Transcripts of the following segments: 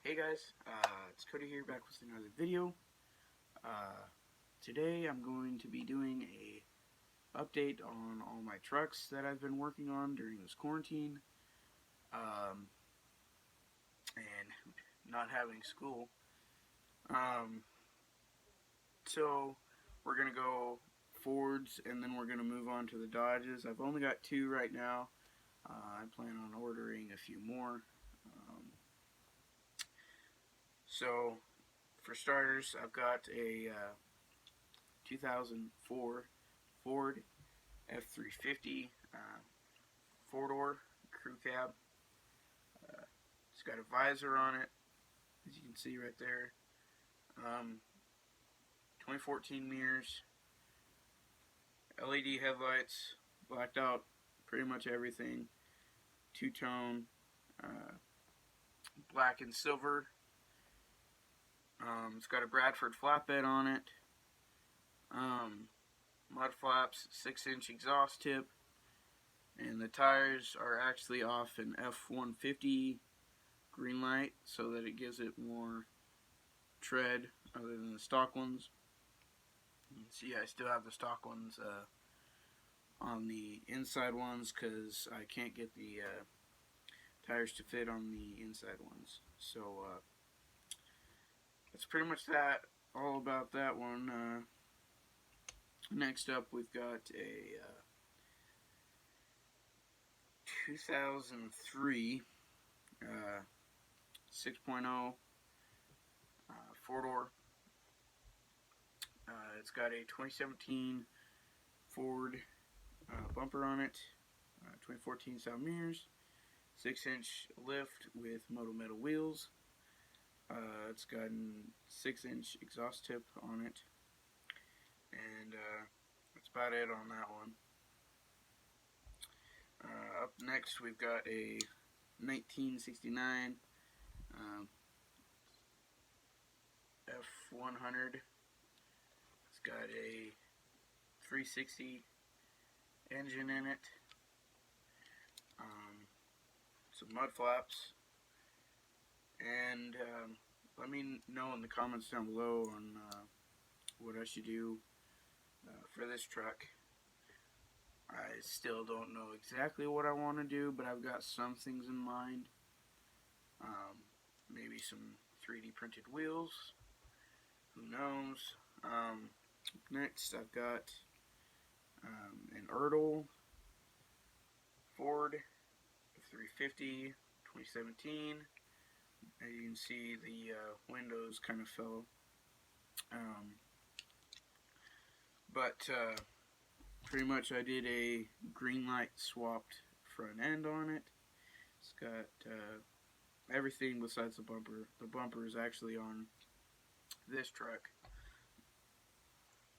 Hey guys, it's Cody here back with another video. Today I'm going to be doing a update on all my trucks that I've been working on during this quarantine and not having school. Um, so we're going to go Fords and then we're going to move on to the Dodges. I've only got two right now. I plan on ordering a few more. So for starters, I've got a 2004 Ford F350 four-door crew cab. It's got a visor on it, as you can see right there. 2014 mirrors, LED headlights, blacked out pretty much everything. Two-tone, black and silver. It's got a Bradford flatbed on it. Mud flaps, 6-inch exhaust tip, and the tires are actually off an F-150 green light so that it gives it more tread other than the stock ones. You can see I still have the stock ones on the inside ones because I can't get the tires to fit on the inside ones. So that's pretty much that, all about that one. Next up, we've got a 2003 6.0 four-door. It's got a 2017 Ford bumper on it, 2014 style mirrors, 6-inch lift with Moto Metal wheels. It's got a 6-inch exhaust tip on it. And that's about it on that one. Up next, we've got a 1969 F100. It's got a 360 engine in it. Some mud flaps. And let me know in the comments down below on what I should do for this truck. I still don't know exactly what I want to do, but I've got some things in mind. Maybe some 3D printed wheels. Who knows? Next, I've got an Ertl Ford F350 2017. As you can see, the windows kind of fell. But pretty much I did a green light swapped front end on it. It's got everything besides the bumper. The bumper is actually on this truck.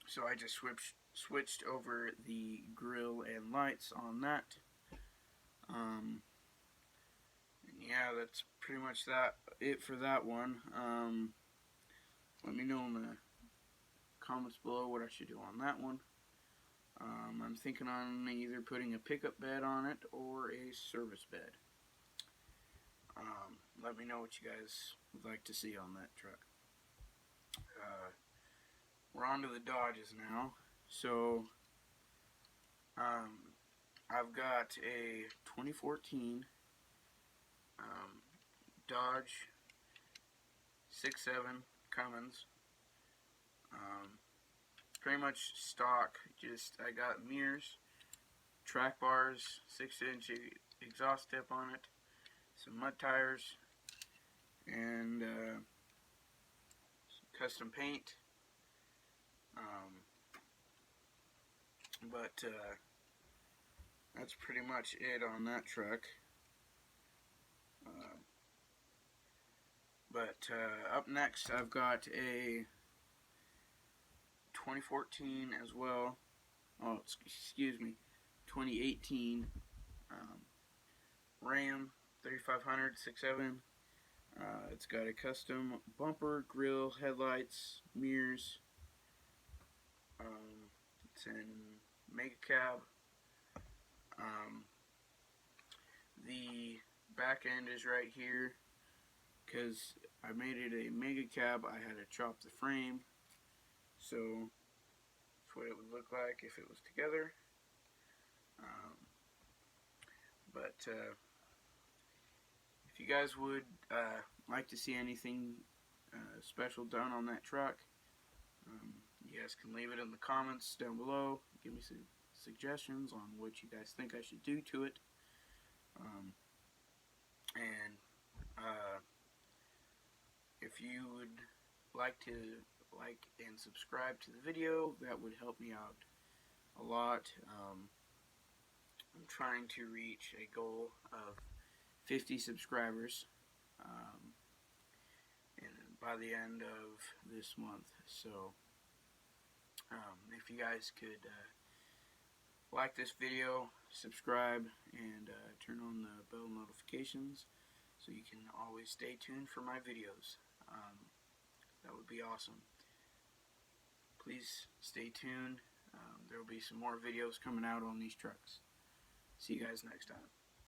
So I just switched over the grill and lights on that. And yeah, that's pretty much it for that one. Let me know in the comments below what I should do on that one. I'm thinking on either putting a pickup bed on it or a service bed. Let me know what you guys would like to see on that truck. We're on to the Dodges now. So I've got a 2014 Dodge 6.7 Cummins. Pretty much stock. Just I got mirrors, track bars, 6-inch exhaust tip on it, some mud tires, and some custom paint. But that's pretty much it on that truck. Up next, I've got a 2014 as well. Oh, excuse me, 2018 Ram 3500 6.7. It's got a custom bumper, grill, headlights, mirrors. It's in Mega Cab. The back end is right here. because I made it a mega cab, I had to chop the frame, so that's what it would look like if it was together. But if you guys would like to see anything special done on that truck, you guys can leave it in the comments down below. Give me some suggestions on what you guys think I should do to it. And if you would like to like and subscribe to the video, that would help me out a lot. I'm trying to reach a goal of 50 subscribers and by the end of this month. So if you guys could like this video, subscribe, and turn on the bell notifications so you can always stay tuned for my videos. That would be awesome. Please stay tuned. There will be some more videos coming out on these trucks. See you guys next time.